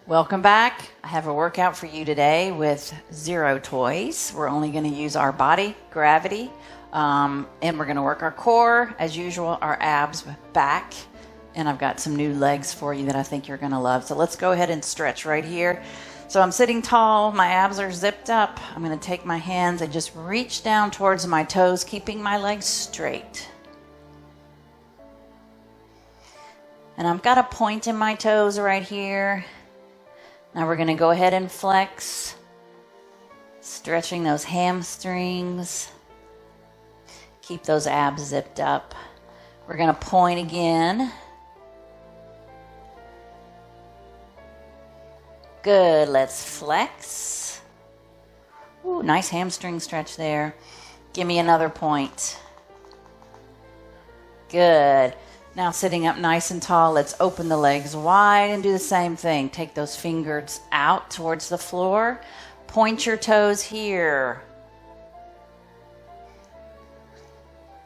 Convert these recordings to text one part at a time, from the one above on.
Welcome back. I have a workout for you today with 0 toys. We're only going to use our body, gravity, and we're going to work our core, as usual, our abs, back, and I've got some new legs for you that I think you're going to love. So let's go ahead and stretch right here. So I'm sitting tall, my abs are zipped up. I'm going to take my hands and just reach down towards my toes, keeping my legs straight. And I've got a point in my toes right here. Now we're going to go ahead and flex, stretching those hamstrings. Keep those abs zipped up. We're going to point again. Good. Let's flex. Ooh, nice hamstring stretch there. Give me another point. Good. Now sitting up nice and tall, let's open the legs wide and do the same thing. Take those fingers out towards the floor. Point your toes here.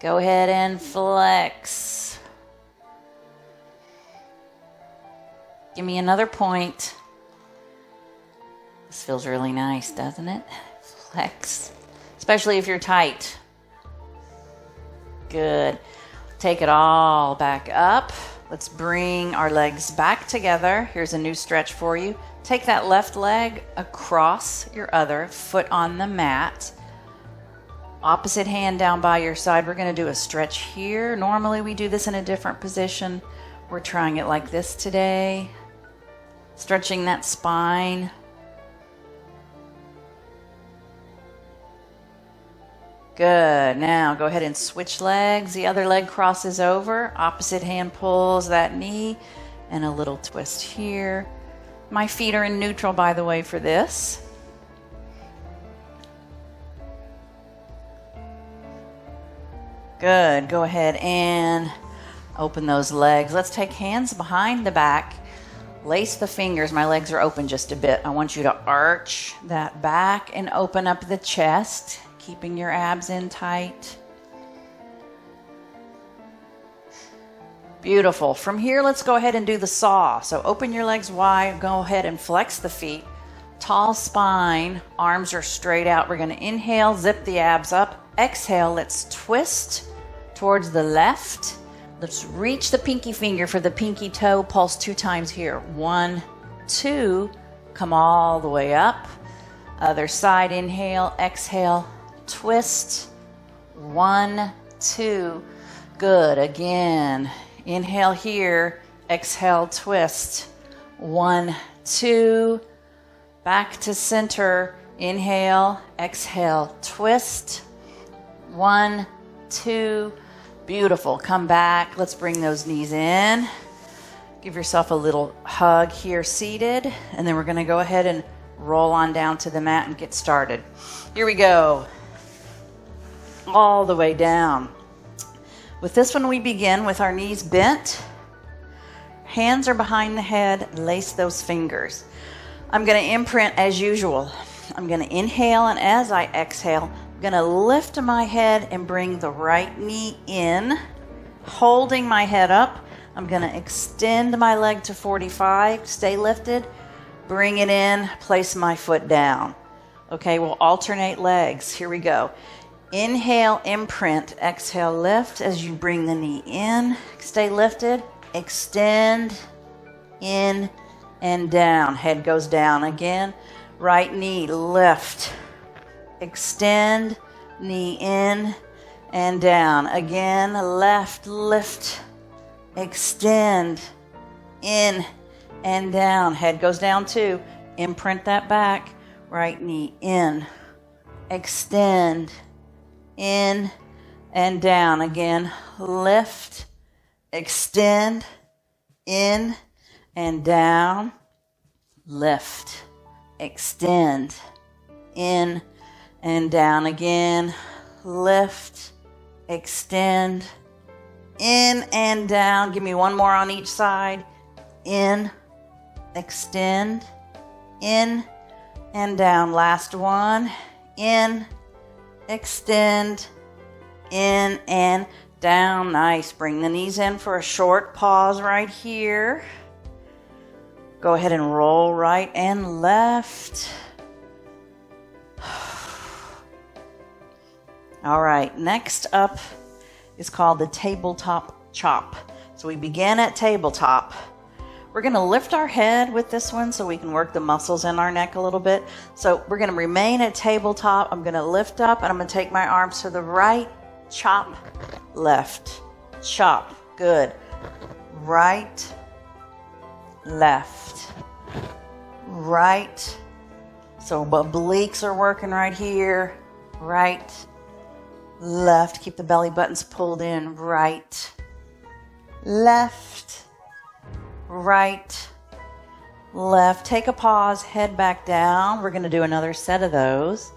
Go ahead and flex. Give me another point. This feels really nice, doesn't it? Flex. Especially if you're tight. Good. Take it all back up. Let's bring our legs back together. Here's a new stretch for you. Take that left leg across your other, foot on the mat. Opposite hand down by your side. We're going to do a stretch here. Normally we do this in a different position. We're trying it like this today. Stretching that spine. Good. Now go ahead and switch legs. The other leg crosses over. Opposite hand pulls that knee and a little twist here. My feet are in neutral, by the way, for this. Good. Go ahead and open those legs. Let's take hands behind the back. Lace the fingers. My legs are open just a bit. I want you to arch that back and open up the chest. Keeping your abs in tight. Beautiful. From here, let's go ahead and do the saw. So open your legs wide. Go ahead and flex the feet. Tall spine. Arms are straight out. We're going to inhale, zip the abs up. Exhale, let's twist towards the left. Let's reach the pinky finger for the pinky toe. Pulse 2 times here. 1, 2. Come all the way up. Other side. Inhale, exhale. Twist. 1, 2. Good. Again. Inhale here. Exhale, twist. 1, 2. Back to center. Inhale. Exhale, twist. 1, 2. Beautiful. Come back. Let's bring those knees in. Give yourself a little hug here seated. And then we're going to go ahead and roll on down to the mat and get started. Here we go. All the way down. With this one, we begin with our knees bent. Hands are behind the head. Lace those fingers. I'm going to imprint as usual. I'm going to inhale, and as I exhale, I'm going to lift my head and bring the right knee in. Holding my head up, I'm going to extend my leg to 45. Stay lifted. Bring it in. Place my foot down. Okay, we'll alternate legs. Here we go. Inhale, imprint. Exhale, lift as you bring the knee in. Stay lifted. Extend. In and down. Head goes down again. Right knee, lift. Extend. Knee in and down. Again, left, lift. Extend. In and down. Head goes down too. Imprint that back. Right knee in. Extend. In and down. Again, lift, extend, in and down, lift, extend, in and down. Again, lift, extend, in and down. Give me one more on each side. In, extend, in and down. Last one. In, extend, in and down. Nice. Bring the knees in for a short pause right here. Go ahead and roll right and left. All right, next up is called the tabletop chop. So we begin at tabletop. We're going to lift our head with this one so we can work the muscles in our neck a little bit. So we're going to remain at tabletop. I'm going to lift up and I'm going to take my arms to the right, chop, left, chop. Good. Right, left, right. So obliques are working right here. Right, left. Keep the belly buttons pulled in. Right, left, right, left. Take a pause, head back down. We're going to do another set of those.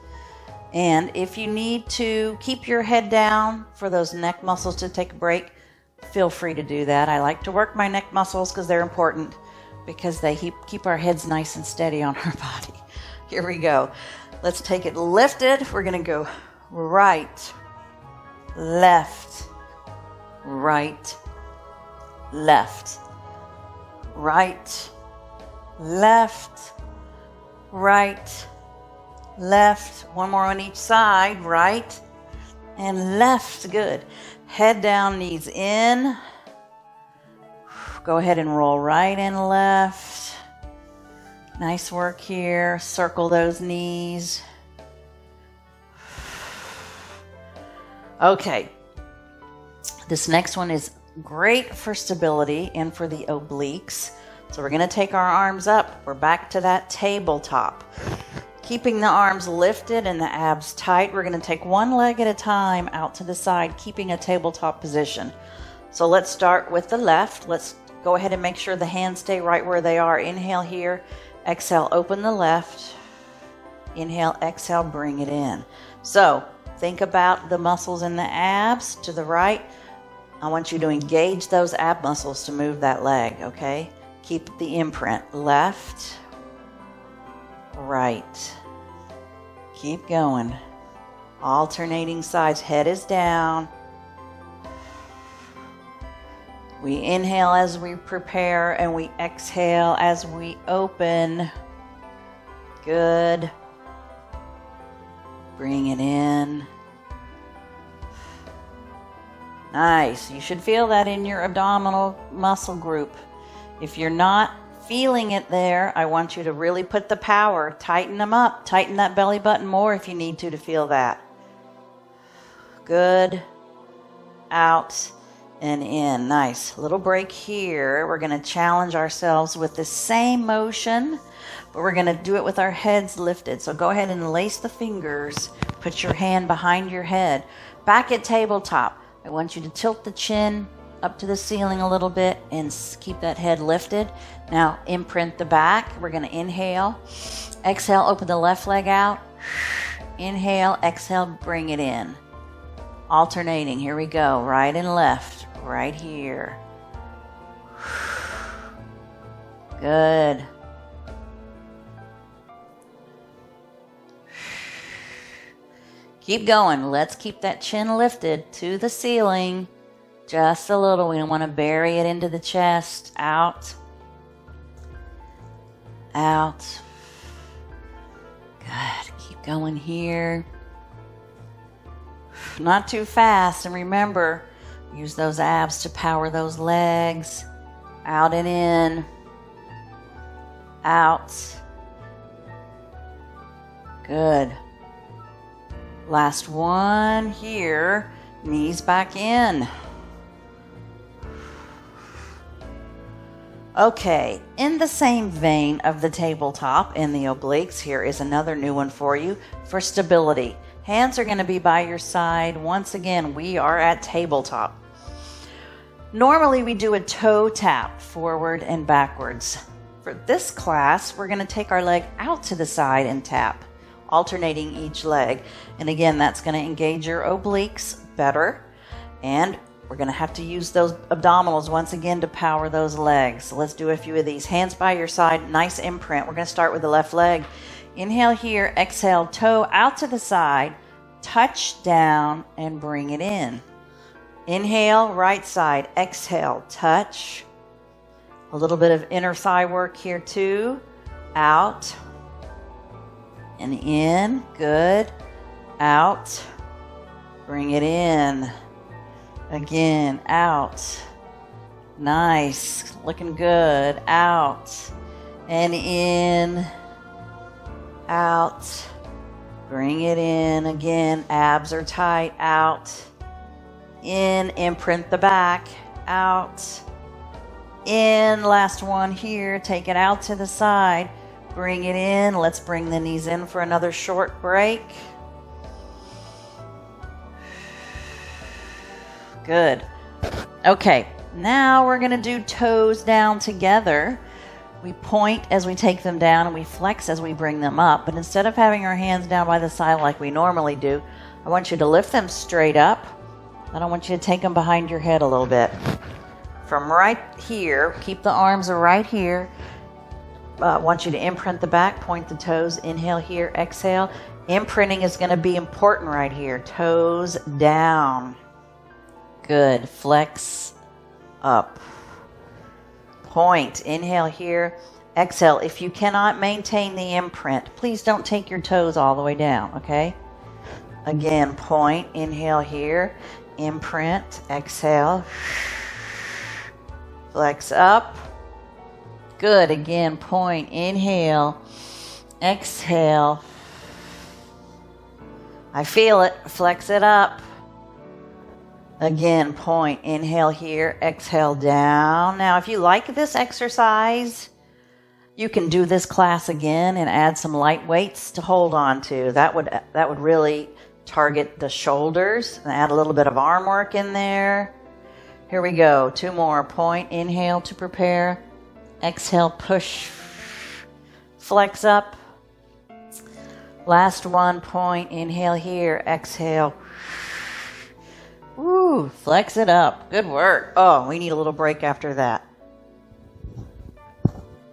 And if you need to keep your head down for those neck muscles to take a break, feel free to do that. I like to work my neck muscles because they're important, because they keep our heads nice and steady on our body. Here we go. Let's take it lifted. We're going to go right, left, right, left, right, left, right, left. One more on each side. Right and left. Good. Head down, knees in. Go ahead and roll right and left. Nice work here. Circle those knees. Okay. This next one is great for stability and for the obliques. So we're going to take our arms up. We're back to that tabletop. Keeping the arms lifted and the abs tight, we're going to take one leg at a time out to the side, keeping a tabletop position. So let's start with the left. Let's go ahead and make sure the hands stay right where they are. Inhale here. Exhale, open the left. Inhale, exhale, bring it in. So think about the muscles in the abs to the right. I want you to engage those ab muscles to move that leg, okay? Keep the imprint. Left, right. Keep going. Alternating sides. Head is down. We inhale as we prepare and we exhale as we open. Good. Bring it in. Nice. You should feel that in your abdominal muscle group. If you're not feeling it there, I want you to really put the power. Tighten them up. Tighten that belly button more if you need to feel that. Good. Out and in. Nice. Little break here. We're going to challenge ourselves with the same motion, but we're going to do it with our heads lifted. So go ahead and lace the fingers. Put your hand behind your head. Back at tabletop. I want you to tilt the chin up to the ceiling a little bit and keep that head lifted. Now imprint the back. We're going to inhale. Exhale, open the left leg out. Inhale, exhale, bring it in. Alternating. Here we go. Right and left. Right here. Good. Keep going. Let's keep that chin lifted to the ceiling. Just a little. We don't want to bury it into the chest. Out. Out. Good. Keep going here. Not too fast. And remember, use those abs to power those legs. Out and in. Out. Good. Last one here. Knees back in. Okay, in the same vein of the tabletop and the obliques, here is another new one for you for stability. Hands are going to be by your side. Once again, we are at tabletop. Normally, we do a toe tap forward and backwards. For this class, we're going to take our leg out to the side and tap, alternating each leg. And again, that's going to engage your obliques better. And we're going to have to use those abdominals once again to power those legs. So let's do a few of these. Hands by your side, nice imprint. We're going to start with the left leg. Inhale here, exhale, toe out to the side, touch down and bring it in. Inhale, right side, exhale, touch, A little bit of inner thigh work here too. Out and in. Good. Out. Bring it in. Again, out. Nice. Looking good. Out and in. Out. Bring it in. Again, abs are tight. Out. In. Imprint the back. Out. In. Last one here. Take it out to the side. Bring it in. Let's bring the knees in for another short break. Good. Okay, now we're going to do toes down together. We point as we take them down and we flex as we bring them up. But instead of having our hands down by the side like we normally do, I want you to lift them straight up. I don't want you to take them behind your head a little bit. From right here, keep the arms right here. I want you to imprint the back, point the toes, inhale here, exhale. Imprinting is going to be important right here. Toes down. Good. Flex up. Point. Inhale here. Exhale. If you cannot maintain the imprint, please don't take your toes all the way down, okay? Again, point. Inhale here. Imprint. Exhale. Flex up. Good. Again, point. Inhale. Exhale. I feel it. Flex it up. Again, point. Inhale here. Exhale down. Now, if you like this exercise, you can do this class again and add some light weights to hold on to. That would really target the shoulders and add a little bit of arm work in there. Here we go. 2 more. Point. Inhale to prepare. Exhale, push. Flex up. Last one. Point. Inhale here. Exhale. Woo, flex it up. Good work. Oh, we need a little break after that.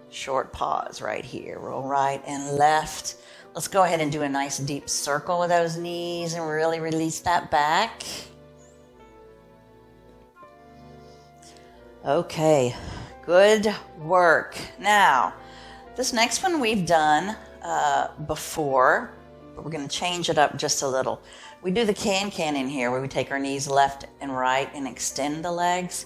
Short pause right here. Roll right and left. Let's go ahead and do a nice deep circle with those knees and really release that back. Okay, good work. Now, this next one we've done before, but we're going to change it up just a little. We do the can-can in here where we take our knees left and right and extend the legs.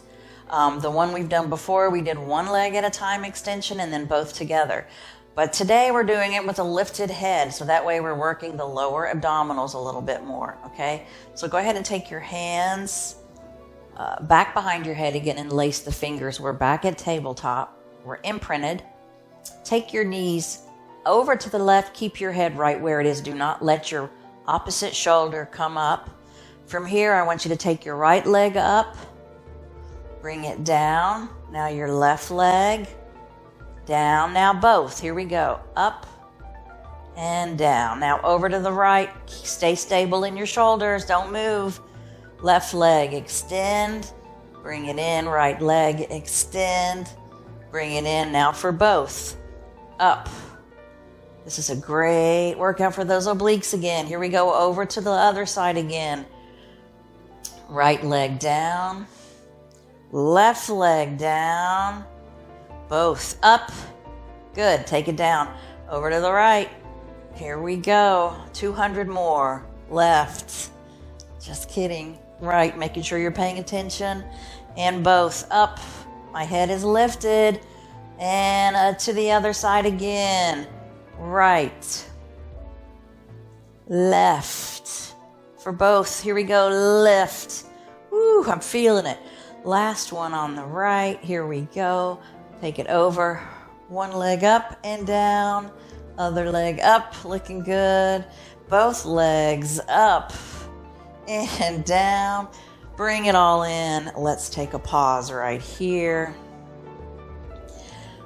The one we've done before, we did one leg at a time extension and then both together. But today we're doing it with a lifted head, so that way we're working the lower abdominals a little bit more, okay? So go ahead and take your hands back behind your head again and lace the fingers. We're back at tabletop. We're imprinted. Take your knees over to the left. Keep your head right where it is. Do not let your opposite shoulder come up. From here, I want you to take your right leg up, bring it down. Now your left leg, down. Now both. Here we go. Up and down. Now over to the right. Stay stable in your shoulders. Don't move. Left leg, extend. Bring it in. Right leg, extend. Bring it in. Now for both. Up. This is a great workout for those obliques again. Here we go over to the other side again. Right leg down. Left leg down. Both up. Good. Take it down. Over to the right. Here we go. 200 more. Left. Just kidding. Right. Making sure you're paying attention. And both up. My head is lifted. And to the other side again. Right, left, for both. Here we go, lift. Woo, I'm feeling it. Last one on the right. Here we go. Take it over. One leg up and down. Other leg up, looking good. Both legs up and down. Bring it all in. Let's take a pause right here.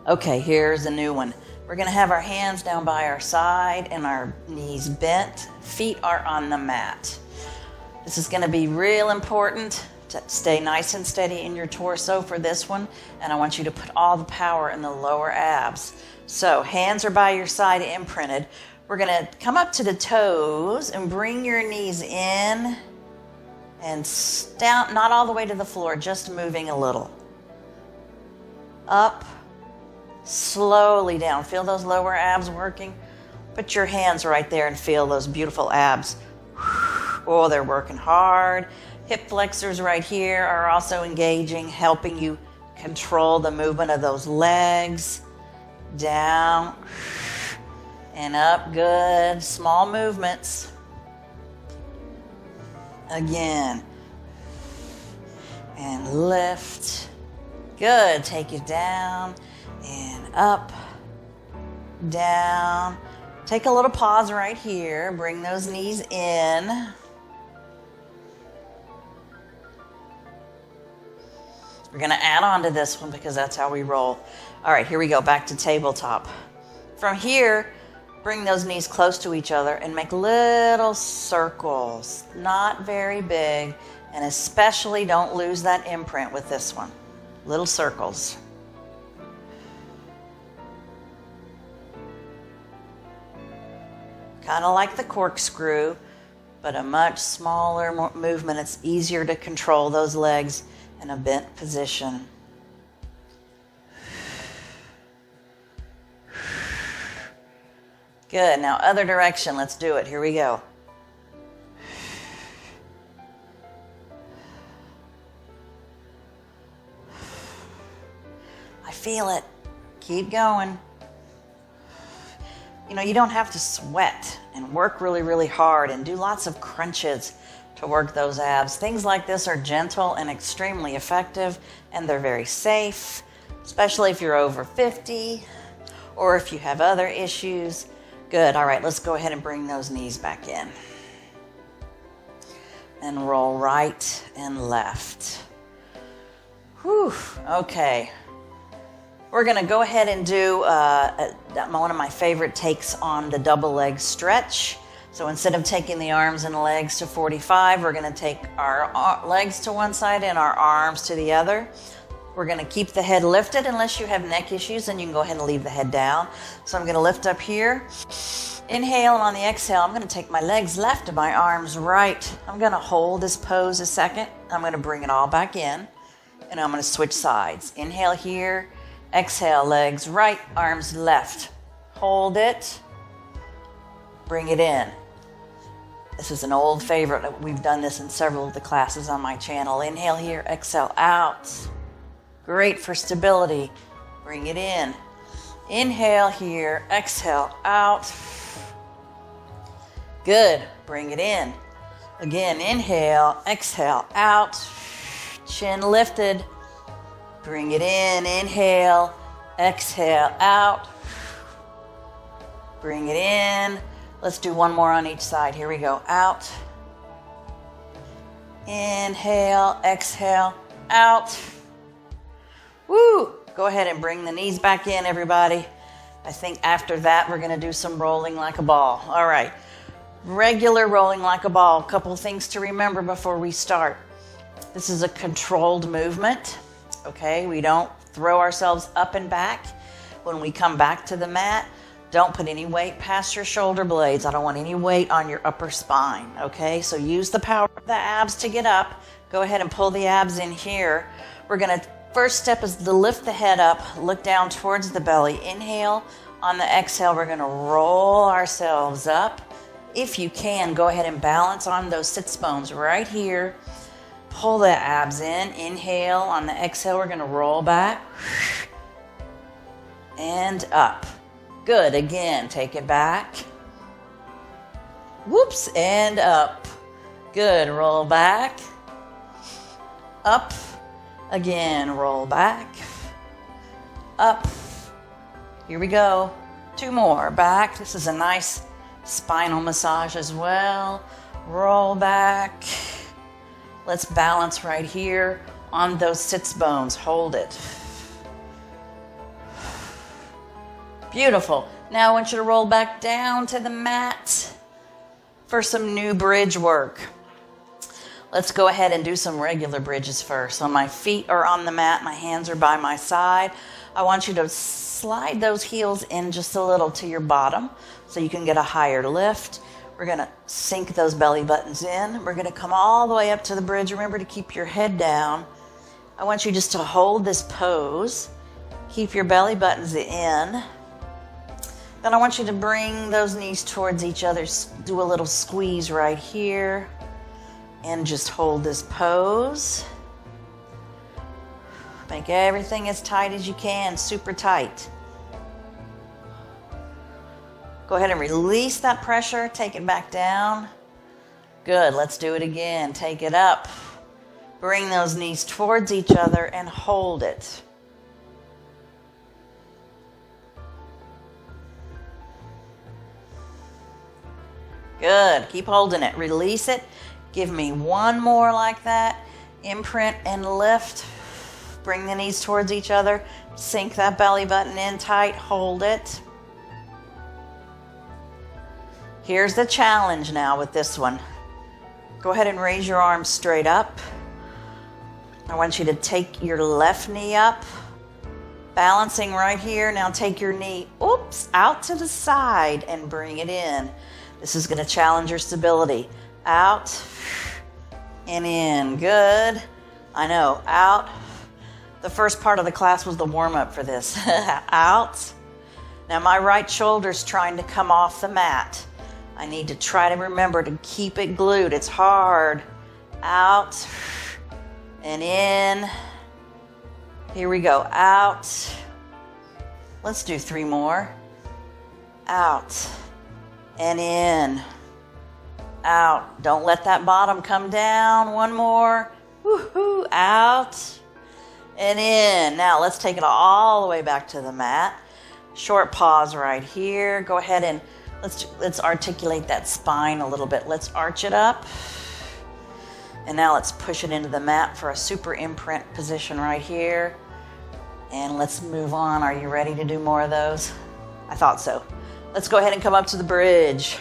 Okay, here's a new one. We're going to have our hands down by our side and our knees bent. Feet are on the mat. This is going to be real important to stay nice and steady in your torso for this one. And I want you to put all the power in the lower abs. So hands are by your side imprinted. We're going to come up to the toes and bring your knees in and down, not all the way to the floor, just moving a little. up, slowly down. Feel those lower abs working? Put your hands right there and feel those beautiful abs. Oh, they're working hard. Hip flexors right here are also engaging, helping you control the movement of those legs. Down and up. Good. Small movements. Again. And lift. Good. Take it down and up, down. Take a little pause right here. Bring those knees in. We're going to add on to this one because that's how we roll. All right, here we go. Back to tabletop. From here, bring those knees close to each other and make little circles. Not very big. And especially don't lose that imprint with this one. Little circles. Kind of like the corkscrew, but a much smaller movement. It's easier to control those legs in a bent position. Good. Now other direction. Let's do it. Here we go. I feel it. Keep going. You know, you don't have to sweat and work really, really hard and do lots of crunches to work those abs. Things like this are gentle and extremely effective, and they're very safe, especially if you're over 50 or if you have other issues. Good. All right, let's go ahead and bring those knees back in. And roll right and left. Whew. Okay. We're going to go ahead and do one of my favorite takes on the double leg stretch. So instead of taking the arms and legs to 45, we're going to take our legs to one side and our arms to the other. We're going to keep the head lifted unless you have neck issues, and you can go ahead and leave the head down. So I'm going to lift up here. Inhale, and on the exhale, I'm going to take my legs left and my arms right. I'm going to hold this pose a second. I'm going to bring it all back in, and I'm going to switch sides. Inhale here. Exhale, legs right, arms left. Hold it. Bring it in. This is an old favorite. We've done this in several of the classes on my channel. Inhale here, exhale out. Great for stability. Bring it in. Inhale here, exhale out. Good. Bring it in. Again, inhale, exhale out. Chin lifted. Bring it in, inhale, exhale, out. Bring it in. Let's do one more on each side. Here we go. Out. Inhale, exhale, out. Woo! Go ahead and bring the knees back in, everybody. I think after that, we're going to do some rolling like a ball. All right. Regular rolling like a ball. A couple things to remember before we start. This is a controlled movement. Okay, we don't throw ourselves up and back. When we come back to the mat, don't put any weight past your shoulder blades. I don't want any weight on your upper spine. Okay, so use the power of the abs to get up. Go ahead and pull the abs in here. We're going to, first step is to lift the head up, look down towards the belly. Inhale. On the exhale, we're going to roll ourselves up. If you can, go ahead and balance on those sits bones right here. Pull the abs in. Inhale. On the exhale, we're going to roll back and up. Good. Again, take it back. Whoops. And up. Good. Roll back. Up. Again, roll back. Up. Here we go. Two more. Back. This is a nice spinal massage as well. Roll back. Let's balance right here on those sits bones. Hold it. Beautiful. Now I want you to roll back down to the mat for some new bridge work. Let's go ahead and do some regular bridges first. So my feet are on the mat. My hands are by my side. I want you to slide those heels in just a little to your bottom so you can get a higher lift. We're going to sink those belly buttons in. We're going to come all the way up to the bridge. Remember to keep your head down. I want you just to hold this pose Keep your belly buttons in. Then I want you to bring those knees towards each other. Do a little squeeze right here. And just hold this pose. Make everything as tight as you can, super tight. Go ahead and release that pressure. Take it back down. Good, let's do it again. Take it up. Bring those knees towards each other and hold it. Good, keep holding it. Release it. Give me one more like that. Imprint and lift. Bring the knees towards each other. Sink that belly button in tight. Hold it. Here's the challenge now with this one. Go ahead and raise your arms straight up. I want you to take your left knee up. Balancing right here. Now take your knee, out to the side and bring it in. This is going to challenge your stability. Out and in. Good. I know. Out. The first part of the class was the warm-up for this. Out. Now my right shoulder's trying to come off the mat. I need to try to remember to keep it glued. It's hard. Out and in. Here we go. Out. Let's do 3 more. Out and in. Out. Don't let that bottom come down. 1 more. Woohoo. Out and in. Now let's take it all the way back to the mat. Short pause right here. Go ahead and let's articulate that spine a little bit. Let's arch it up. And now let's push it into the mat for a super imprint position right here. And let's move on. Are you ready to do more of those? I thought so. Let's go ahead and come up to the bridge.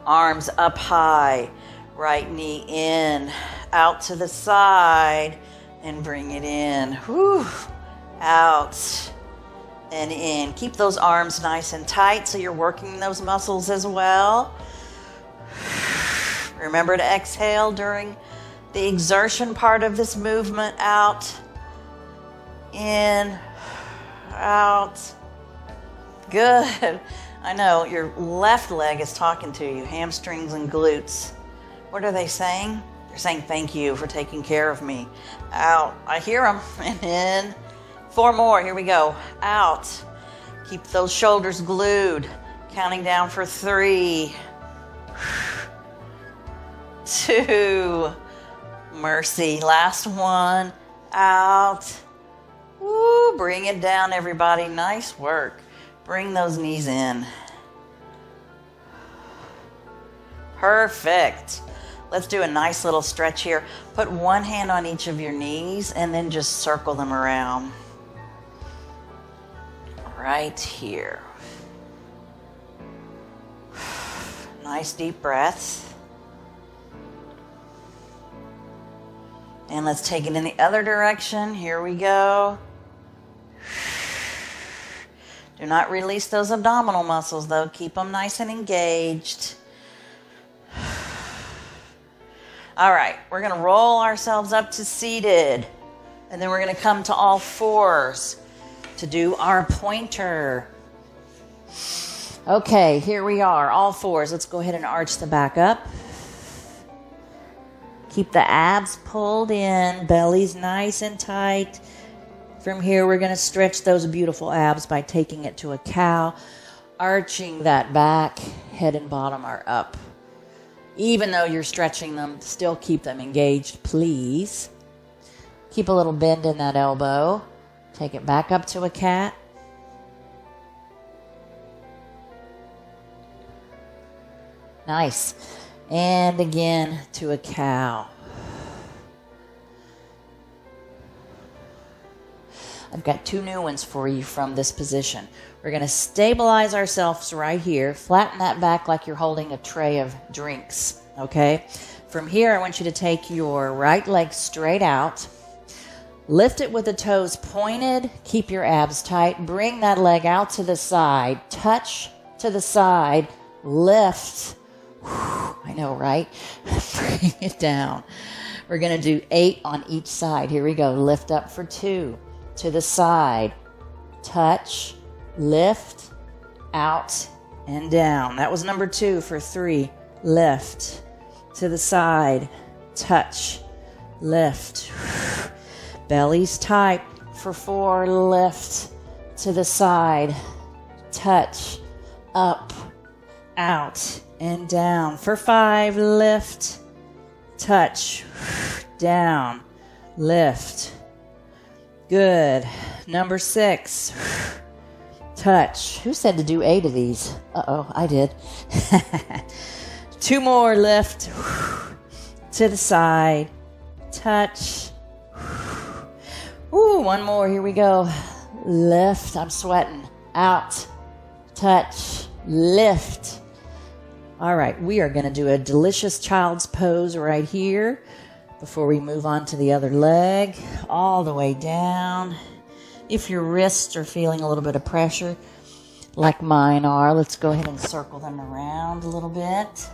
Arms up high. Right knee in. Out to the side. And bring it in. Whew. Out and in. Keep those arms nice and tight so you're working those muscles as well. Remember to exhale during the exertion part of this movement. Out, in, out. Good. I know your left leg is talking to you. Hamstrings and glutes. What are they saying? They're saying thank you for taking care of me. Out. I hear them. And in. 4 more. Here we go. Out. Keep those shoulders glued. Counting down for 3. 2. Mercy. Last one. Out. Woo. Bring it down, everybody. Nice work. Bring those knees in. Perfect. Let's do a nice little stretch here. Put one hand on each of your knees and then just circle them around. Right here. Nice deep breaths. And let's take it in the other direction. Here we go. Do not release those abdominal muscles though. Keep them nice and engaged. All right, we're going to roll ourselves up to seated. And then we're going to come to all fours to do our pointer. Okay, here we are, all fours. Let's go ahead and arch the back up. Keep the abs pulled in, belly's nice and tight. From here, we're going to stretch those beautiful abs by taking it to a cow, arching that back, head and bottom are up. Even though you're stretching them, still keep them engaged, please. Keep a little bend in that elbow. Take it back up to a cat. Nice. And again to a cow. I've got 2 new ones for you from this position. We're going to stabilize ourselves right here. Flatten that back like you're holding a tray of drinks, okay? From here, I want you to take your right leg straight out. Lift it with the toes pointed. Keep your abs tight. Bring that leg out to the side. Touch to the side. Lift. Whew, I know, right? Bring it down. We're going to do 8 on each side. Here we go. Lift up for 2. to the side, touch, lift, out, and down. That was number 2 for 3. Lift, to the side, touch, lift. Belly's tight for 4. Lift, to the side, touch, up, out, and down. For 5, lift, touch, down, lift. Good. Number 6, touch. Who said to do 8 of these? Uh-oh, I did. 2 more, lift, to the side, touch. Ooh, 1 more, here we go. Lift, I'm sweating, out, touch, lift. All right, we are going to do a delicious child's pose right here before we move on to the other leg, all the way down. If your wrists are feeling a little bit of pressure, like mine are, let's go ahead and circle them around a little bit.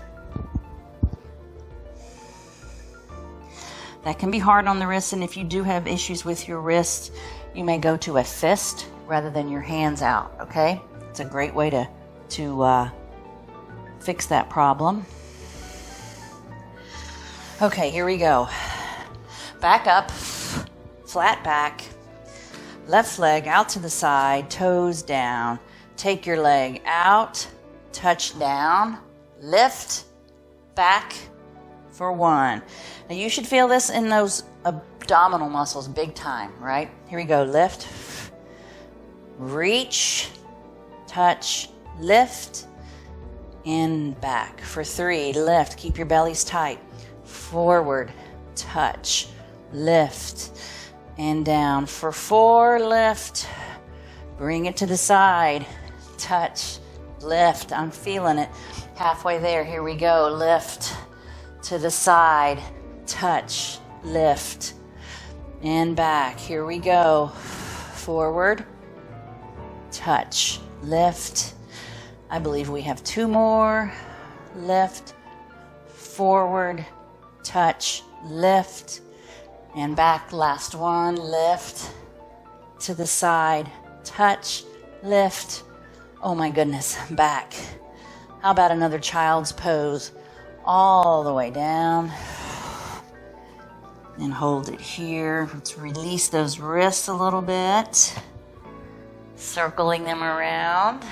That can be hard on the wrists, and if you do have issues with your wrists, you may go to a fist rather than your hands out, okay? It's a great way to fix that problem. Okay, here we go. Back up, flat back, left leg out to the side, toes down. Take your leg out, touch down, lift, back for 1. Now you should feel this in those abdominal muscles big time, right? Here we go. Lift, reach, touch, lift, and back. For 3, lift. Keep your bellies tight. Forward, touch, lift, and down. For 4, lift. Bring it to the side. Touch, lift. I'm feeling it. Halfway there. Here we go. Lift to the side. Touch, lift, and back. Here we go. Forward, touch, lift. I believe we have 2 more. Lift, forward, touch, lift, and back. Last one. Lift to the side, touch, lift. Oh my goodness, back. How about another child's pose? All the way down. And hold it here. Let's release those wrists a little bit. Circling them around.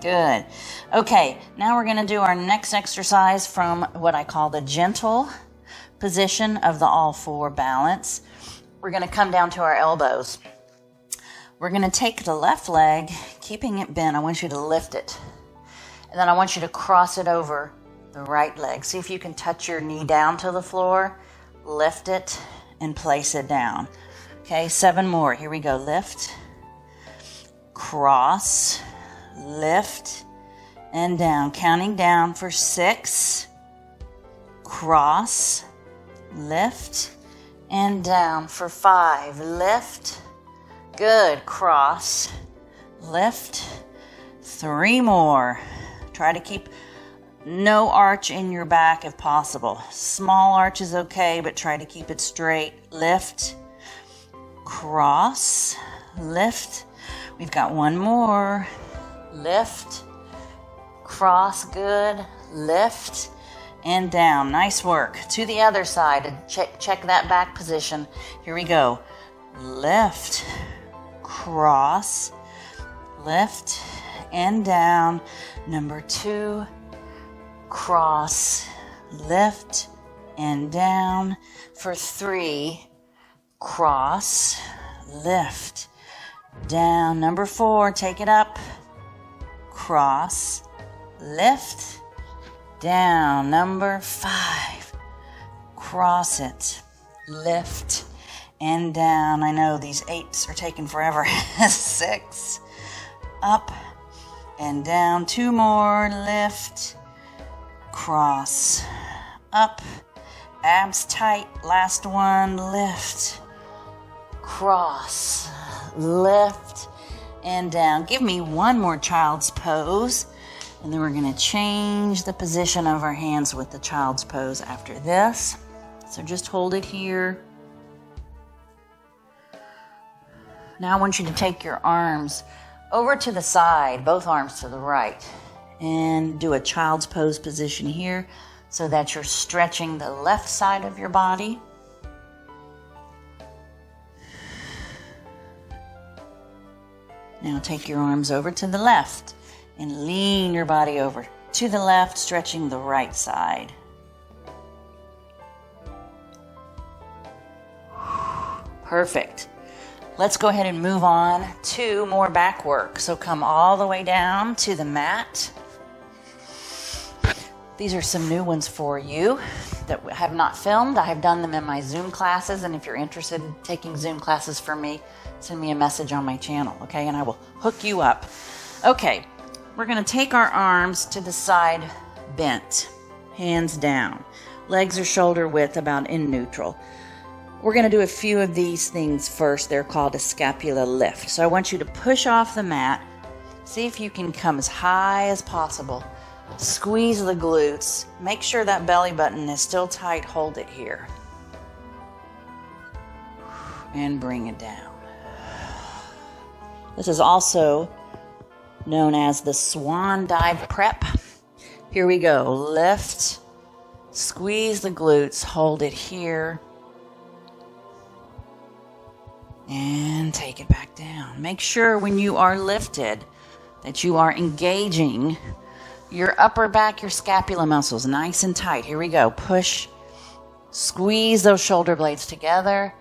Good. Okay, now we're going to do our next exercise from what I call the gentle position of the all 4 balance. We're going to come down to our elbows. We're going to take the left leg, keeping it bent. I want you to lift it. And then I want you to cross it over the right leg. See if you can touch your knee down to the floor. Lift it and place it down. Okay, 7 more. Here we go. Lift, cross, lift, and down. Counting down for 6. Cross, lift, and down for 5. Lift. Good. Cross, lift. 3 more. Try to keep no arch in your back if possible. Small arch is okay, but try to keep it straight. Lift, cross, lift. We've got 1 more. Lift, cross, good. Lift, and down. Nice work. To the other side. Check that back position. Here we go. Lift, cross, lift, and down. Number 2, cross, lift, and down. For 3, cross, lift, down. Number 4, take it up, cross, lift, down. Number 5, cross it, lift, and down. I know these 8s are taking forever. 6, up and down. 2 more. Lift, cross, up, abs tight. Last one. Lift, cross, lift, and down. Give me 1 more child's pose, and then we're going to change the position of our hands with the child's pose after this. So just hold it here. Now I want you to take your arms over to the side, both arms to the right, and do a child's pose position here so that you're stretching the left side of your body. Now take your arms over to the left and lean your body over to the left, stretching the right side. Perfect. Let's go ahead and move on to more back work. So come all the way down to the mat. These are some new ones for you that I have not filmed. I have done them in my Zoom classes, and if you're interested in taking Zoom classes from me, send me a message on my channel, okay? And I will hook you up. Okay, we're gonna take our arms to the side bent, hands down. Legs are shoulder width, about in neutral. We're gonna do a few of these things first. They're called a scapula lift. So I want you to push off the mat. See if you can come as high as possible. Squeeze the glutes. Make sure that belly button is still tight. Hold it here. And bring it down. This is also known as the swan dive prep. Here we go. Lift. Squeeze the glutes. Hold it here. And take it back down. Make sure when you are lifted that you are engaging your upper back, your scapula muscles, nice and tight. Here we go. Push. Squeeze those shoulder blades together.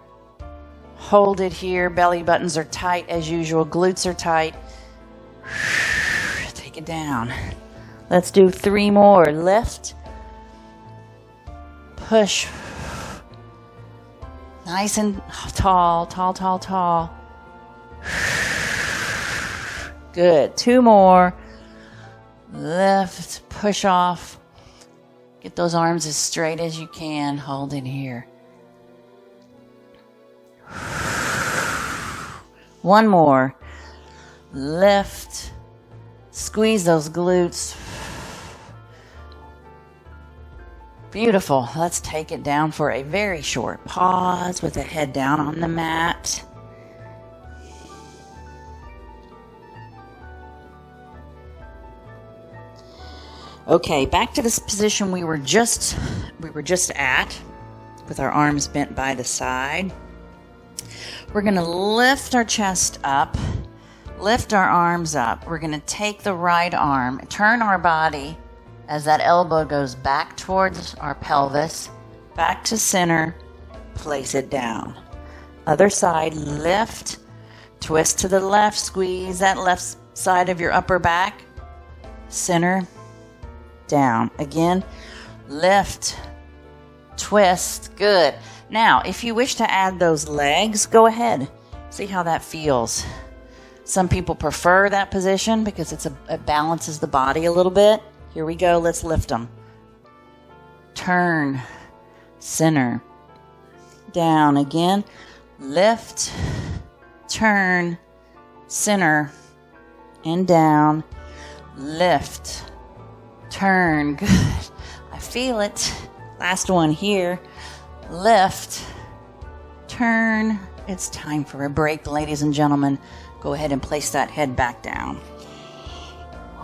Hold it here. Belly buttons are tight as usual. Glutes are tight. Take it down. Let's do 3 more. Lift. Push. Nice and tall, tall, tall, tall. Good. 2 more. Lift, push off. Get those arms as straight as you can. Hold it here. 1 more. Lift. Squeeze those glutes. Beautiful. Let's take it down for a very short pause with the head down on the mat. Okay, back to this position we were just at, with our arms bent by the side. We're going to lift our chest up, lift our arms up. We're going to take the right arm, turn our body as that elbow goes back towards our pelvis, back to center, place it down. Other side, lift, twist to the left, squeeze that left side of your upper back, center, down. Again, lift, twist. Good. Now, if you wish to add those legs, go ahead. See how that feels. Some people prefer that position because it balances the body a little bit. Here we go. Let's lift them. Turn, center, down. Again, lift, turn, center, and down. Lift, turn. Good. I feel it. Last one here. Lift, turn. It's time for a break, ladies and gentlemen. Go ahead and place that head back down.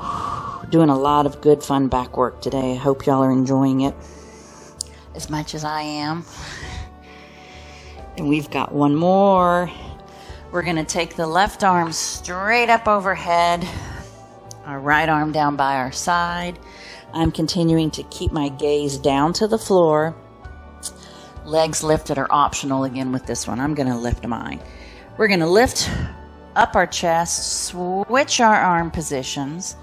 We're doing a lot of good, fun back work today. I hope y'all are enjoying it as much as I am. And we've got 1 more. We're going to take the left arm straight up overhead, our right arm down by our side. I'm continuing to keep my gaze down to the floor. Legs lifted are optional again with this one. I'm going to lift mine. We're going to lift up our chest, switch our arm positions,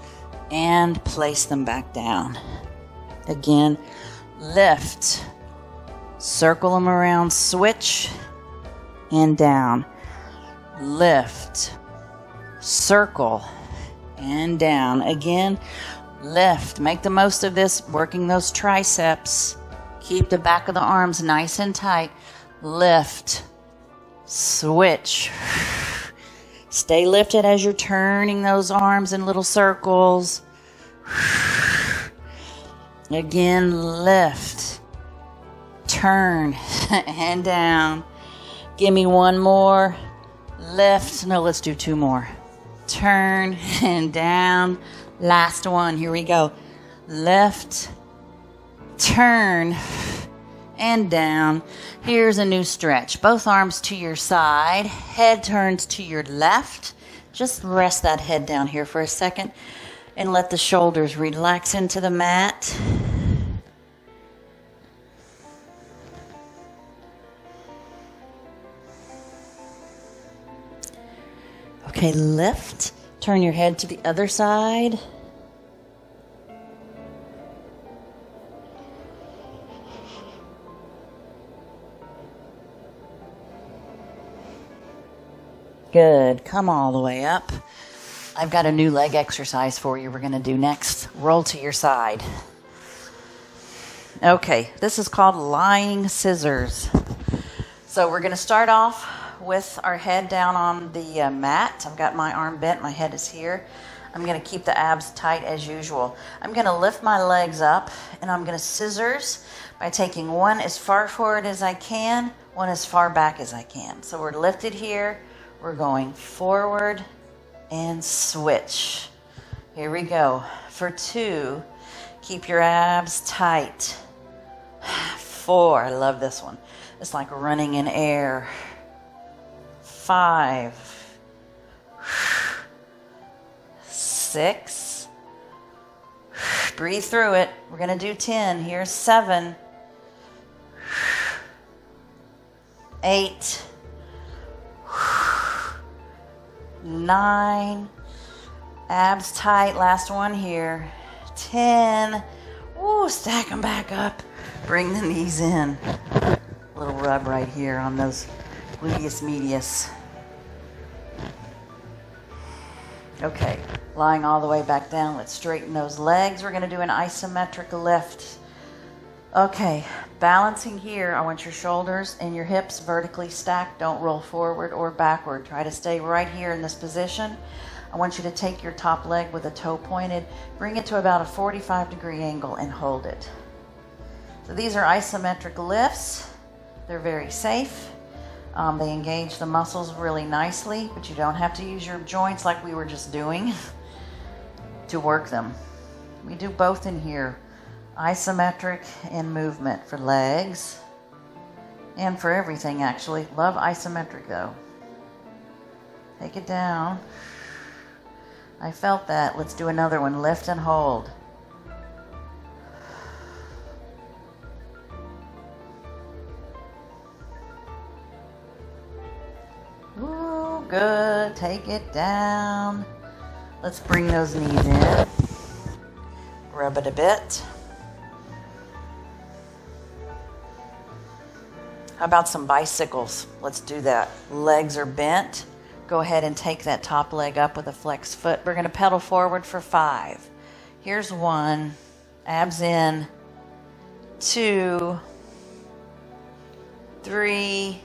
and place them back down. Again, lift, circle them around, switch, and down. Lift, circle, and down. Again, lift. Make the most of this, working those triceps. Keep the back of the arms nice and tight. Lift, switch. Stay lifted as you're turning those arms in little circles. Again, lift, turn, and down. Give me 1 more. lift. No, let's do 2 more. Turn and down. Last one. Here we go. Lift, turn, and down. Here's a new stretch. Both arms to your side. Head turns to your left. Just rest that head down here for a second and let the shoulders relax into the mat. Okay, lift. Turn your head to the other side. Good. Come all the way up. I've got a new leg exercise for you we're going to do next. Roll to your side. Okay, this is called lying scissors. So we're going to start off with our head down on the mat. I've got my arm bent. My head is here. I'm going to keep the abs tight as usual. I'm going to lift my legs up, and I'm going to scissors by taking one as far forward as I can, one as far back as I can. So we're lifted here. We're going forward and switch. Here we go. For 2, keep your abs tight. 4, I love this one. It's like running in air. 5, 6, breathe through it. We're going to do 10. Here's 7, 8, 9, abs tight, last one here, 10, woo, stack them back up, bring the knees in, a little rub right here on those gluteus medius. Okay, lying all the way back down, let's straighten those legs. We're going to do an isometric lift. Okay, balancing here, I want your shoulders and your hips vertically stacked. Don't roll forward or backward. Try to stay right here in this position. I want you to take your top leg with a toe pointed, bring it to about a 45-degree angle and hold it. So these are isometric lifts. They're very safe. They engage the muscles really nicely, but you don't have to use your joints like we were just doing to work them. We do both in here. Isometric and movement for legs and for everything, actually. Love isometric though. Take it down. I felt that. Let's do another one. Lift and hold. Ooh, good. Take it down. Let's bring those knees in. Rub it a bit. How about some bicycles? Let's do that. Legs are bent. Go ahead and take that top leg up with a flexed foot. We're going to pedal forward for 5. Here's 1. Abs in. 2. 3.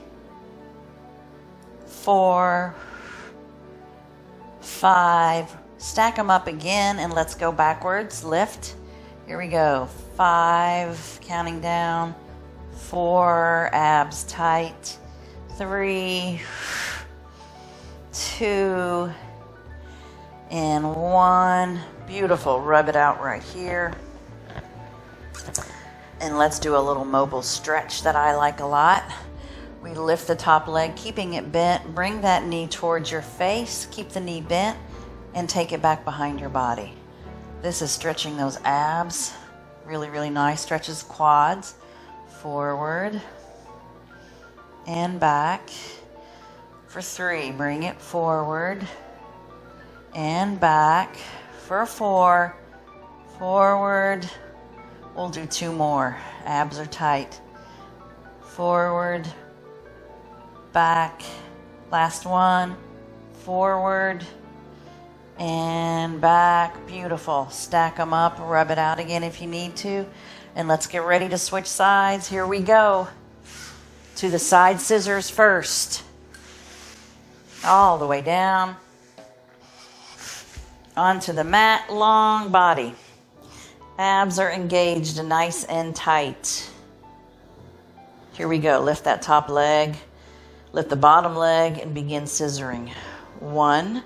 4. 5. Stack them up again and let's go backwards. Lift. Here we go. 5. Counting down. 4, abs tight, 3, 2, and 1. Beautiful. Rub it out right here. And let's do a little mobile stretch that I like a lot. We lift the top leg, keeping it bent. Bring that knee towards your face. Keep the knee bent and take it back behind your body. This is stretching those abs. Really, really nice. Stretches quads. Forward and back. For 3, bring it forward and back. For 4, forward. We'll do 2 more. Abs are tight. Forward, back. Last one. Forward and back. Beautiful. Stack them up. Rub it out again if you need to. And let's get ready to switch sides. Here we go. To the side scissors first. All the way down. Onto the mat. Long body. Abs are engaged, nice and tight. Here we go. Lift that top leg. Lift the bottom leg and begin scissoring. 1,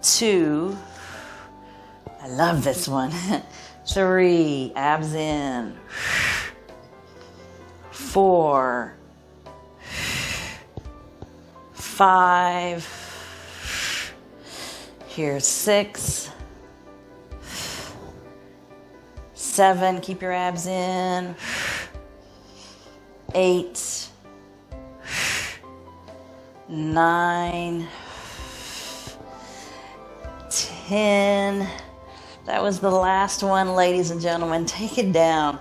2, I love this one. 3, abs in. 4, 5, here's 6, 7, keep your abs in. 8, 9, 10. That was the last one, ladies and gentlemen. Take it down.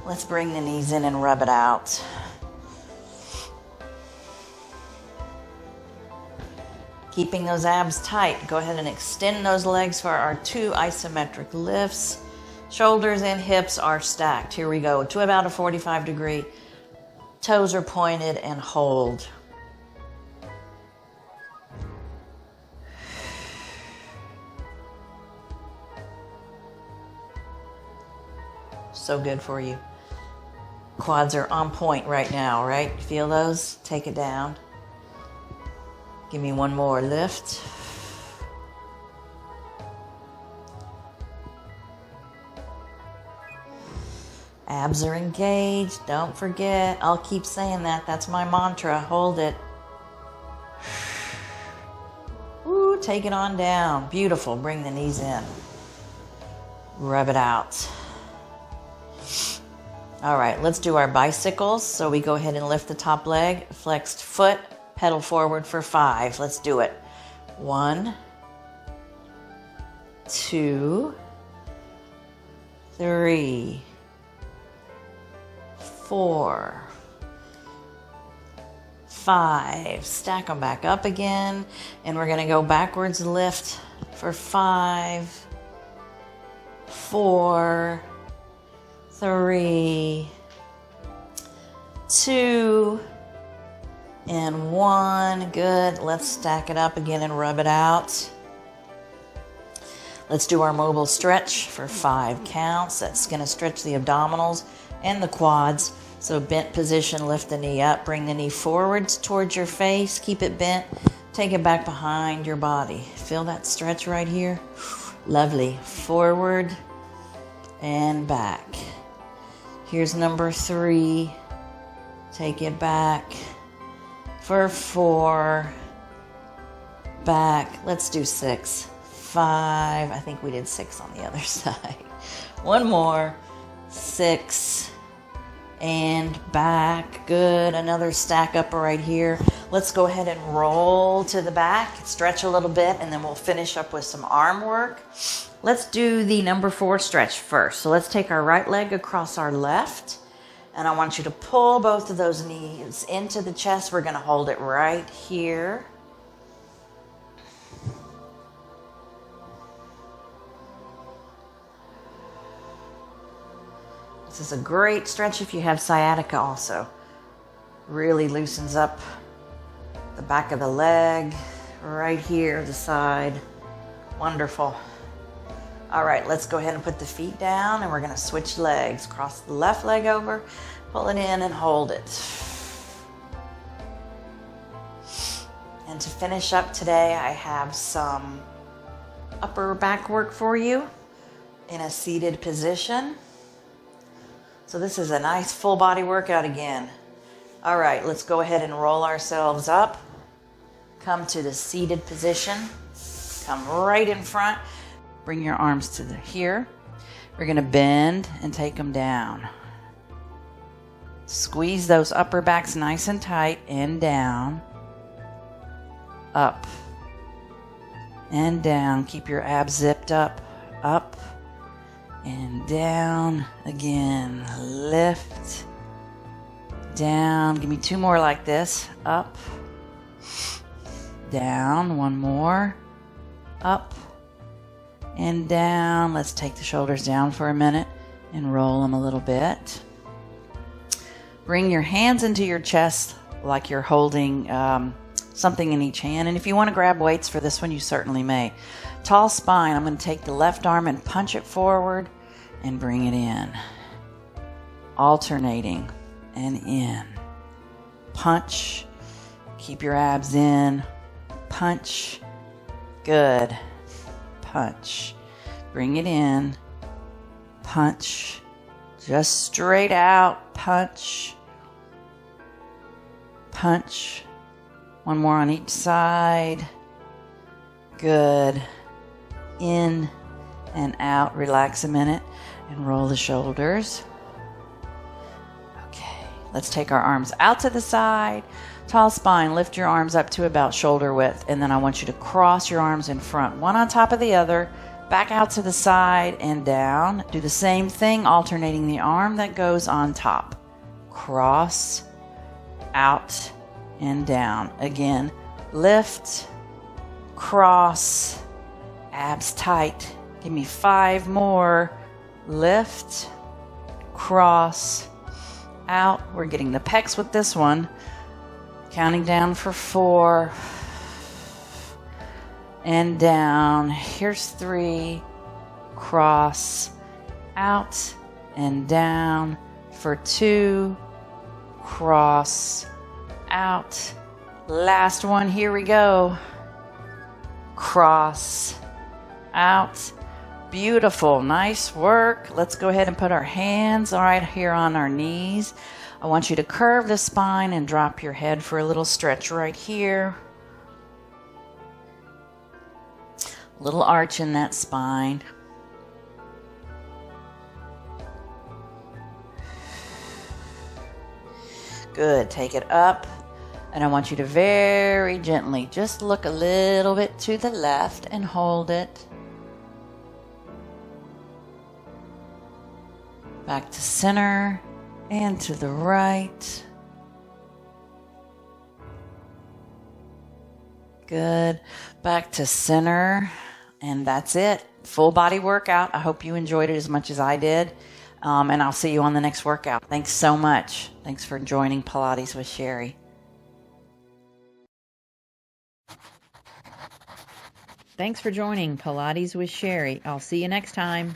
Let's bring the knees in and rub it out. Keeping those abs tight. Go ahead and extend those legs for our 2 isometric lifts. Shoulders and hips are stacked. Here we go. To about a 45 degree. Toes are pointed and hold. So good for you. Quads are on point right now, right? Feel those? Take it down. Give me one more lift. Abs are engaged. Don't forget. I'll keep saying that. That's my mantra. Hold it. Ooh, take it on down. Beautiful. Bring the knees in. Rub it out. All right, let's do our bicycles. So we go ahead and lift the top leg, flexed foot, pedal forward for 5. Let's do it. 1, 2, 3, 4, 5. Stack them back up again. And we're going to go backwards lift for 5, 4, 3, 2, and 1. Good. Let's stack it up again and rub it out. Let's do our mobile stretch for 5 counts. That's going to stretch the abdominals and the quads. So bent position, lift the knee up, bring the knee forwards towards your face, keep it bent, take it back behind your body. Feel that stretch right here? Lovely. Forward and back. Here's number 3. Take it back for 4. Back. Let's do 6. 5. I think we did 6 on the other side. One more. 6. And back. Good. Another stack up right here. Let's go ahead and roll to the back. Stretch a little bit, and then we'll finish up with some arm work. Let's do the number 4 stretch first. So let's take our right leg across our left. And I want you to pull both of those knees into the chest. We're going to hold it right here. This is a great stretch if you have sciatica also. Really loosens up the back of the leg, right here, the side. Wonderful. All right, let's go ahead and put the feet down, and we're going to switch legs. Cross the left leg over, pull it in and hold it. And to finish up today, I have some upper back work for you in a seated position. So this is a nice full body workout again. All right, let's go ahead and roll ourselves up. Come to the seated position. Come right in front. Bring your arms to here. We're going to bend and take them down. Squeeze those upper backs nice and tight and down. Up and down. Keep your abs zipped up. Up and down again. Lift. Down. Give me 2 more like this. Up. Down. 1 more. Up. And down. Let's take the shoulders down for a minute and roll them a little bit. Bring your hands into your chest like you're holding something in each hand. And if you want to grab weights for this one, you certainly may. Tall spine. I'm going to take the left arm and punch it forward and bring it in. Alternating. and in. Punch. Keep your abs in. Punch. Good. Punch. Bring it in. Punch. Just straight out. Punch. Punch. One more on each side. Good. In and out. Relax a minute and roll the shoulders. Okay. Let's take our arms out to the side. Tall spine. Lift your arms up to about shoulder width. And then I want you to cross your arms in front. One on top of the other. Back out to the side and down. Do the same thing, alternating the arm that goes on top. Cross, out, and down. Again, lift, cross, abs tight. Give me 5 more. Lift, cross, out. We're getting the pecs with this one. Counting down for 4. And down. Here's 3. Cross, out, and down for 2. Cross, out. Last one. Here we go. Cross, out. Beautiful. Nice work. Let's go ahead and put our hands right here on our knees. I want you to curve the spine and drop your head for a little stretch right here. Little arch in that spine. Good. Take it up. And I want you to very gently just look a little bit to the left and hold it. Back to center and to the right. Good. Back to center. And that's it. Full body workout. I hope you enjoyed it as much as I did. And I'll see you on the next workout. Thanks so much. Thanks for joining Pilates with Sherry. Thanks for joining Pilates with Sherry. I'll see you next time.